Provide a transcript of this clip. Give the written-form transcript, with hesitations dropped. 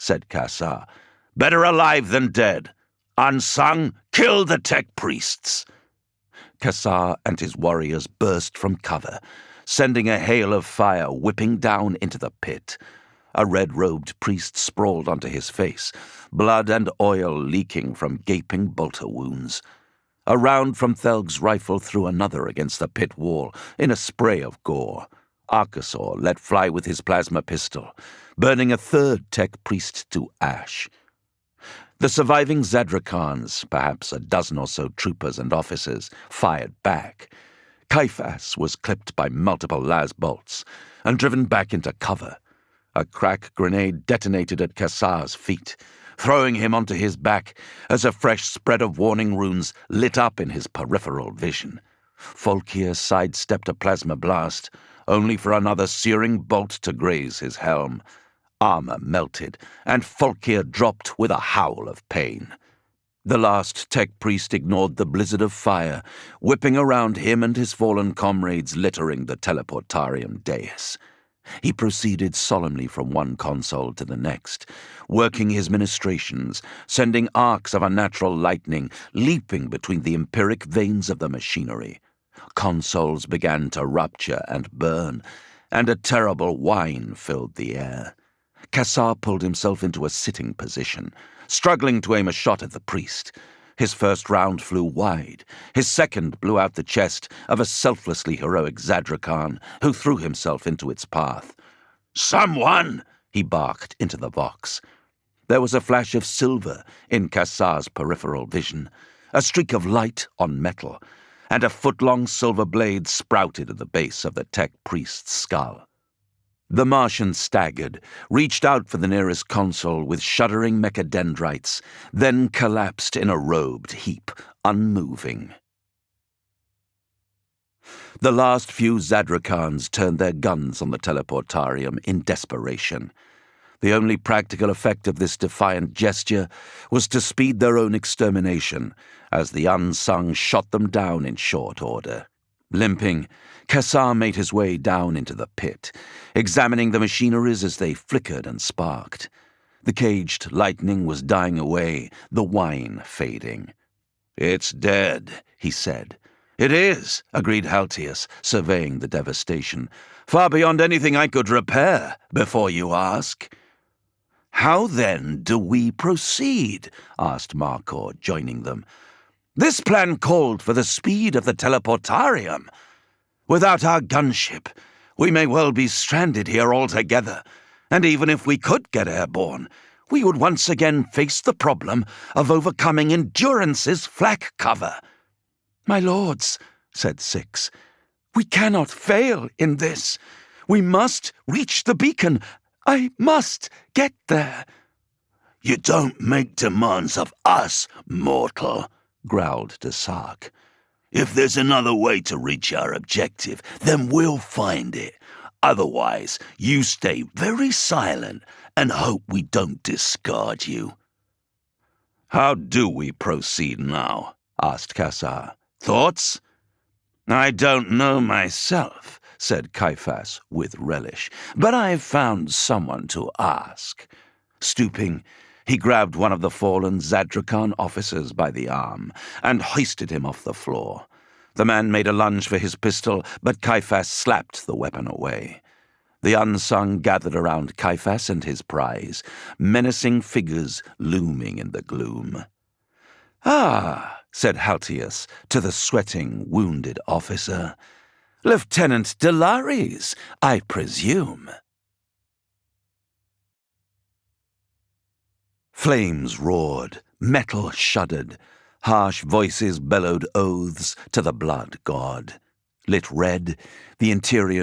said Cassar. "Better alive than dead. Unsung, kill the tech priests." Cassar and his warriors burst from cover, sending a hail of fire whipping down into the pit. A red-robed priest sprawled onto his face, blood and oil leaking from gaping bolter wounds. A round from Thelg's rifle threw another against the pit wall in a spray of gore. Archosaur let fly with his plasma pistol, burning a third tech priest to ash. The surviving Zadrakans, perhaps a dozen or so troopers and officers, fired back. Caiaphas was clipped by multiple las bolts and driven back into cover. A crack grenade detonated at Cassar's feet, throwing him onto his back as a fresh spread of warning runes lit up in his peripheral vision. Folkir sidestepped a plasma blast, only for another searing bolt to graze his helm. Armor melted, and Folkir dropped with a howl of pain. The last tech priest ignored the blizzard of fire, whipping around him and his fallen comrades littering the teleportarium dais. He proceeded solemnly from one console to the next, working his ministrations, sending arcs of unnatural lightning leaping between the empiric veins of the machinery. Consoles began to rupture and burn, and a terrible whine filled the air. Cassar pulled himself into a sitting position, struggling to aim a shot at the priest. His first round flew wide. His second blew out the chest of a selflessly heroic Zadrakan who threw himself into its path. "Someone!" he barked into the vox. There was a flash of silver in Cassar's peripheral vision, a streak of light on metal, and a foot-long silver blade sprouted at the base of the tech priest's skull. The Martian staggered, reached out for the nearest console with shuddering mechadendrites, then collapsed in a robed heap, unmoving. The last few Zadrakans turned their guns on the teleportarium in desperation. The only practical effect of this defiant gesture was to speed their own extermination, as the unsung shot them down in short order. Limping, Cassar made his way down into the pit, examining the machineries as they flickered and sparked. The caged lightning was dying away, the whine fading. "It's dead," he said. "It is," agreed Haltius, surveying the devastation. "Far beyond anything I could repair, before you ask." "How, then, do we proceed?" asked Markor, joining them. "This plan called for the speed of the teleportarium. Without our gunship, we may well be stranded here altogether, and even if we could get airborne, we would once again face the problem of overcoming Endurance's flak cover." "My lords," said Six, "we cannot fail in this. We must reach the beacon. I must get there." "You don't make demands of us, mortal," growled Desark. "If there's another way to reach our objective, then we'll find it. Otherwise, you stay very silent and hope we don't discard you." "How do we proceed now?" asked Cassar. "Thoughts?" "I don't know myself," said Caiaphas with relish, "but I've found someone to ask." Stooping, he grabbed one of the fallen Zadrakan officers by the arm and hoisted him off the floor. The man made a lunge for his pistol, but Caiaphas slapped the weapon away. The unsung gathered around Caiaphas and his prize, menacing figures looming in the gloom. "Ah," said Haltius to the sweating, wounded officer. "Lieutenant Delares, I presume." Flames roared, metal shuddered, harsh voices bellowed oaths to the blood god. Lit red, the interior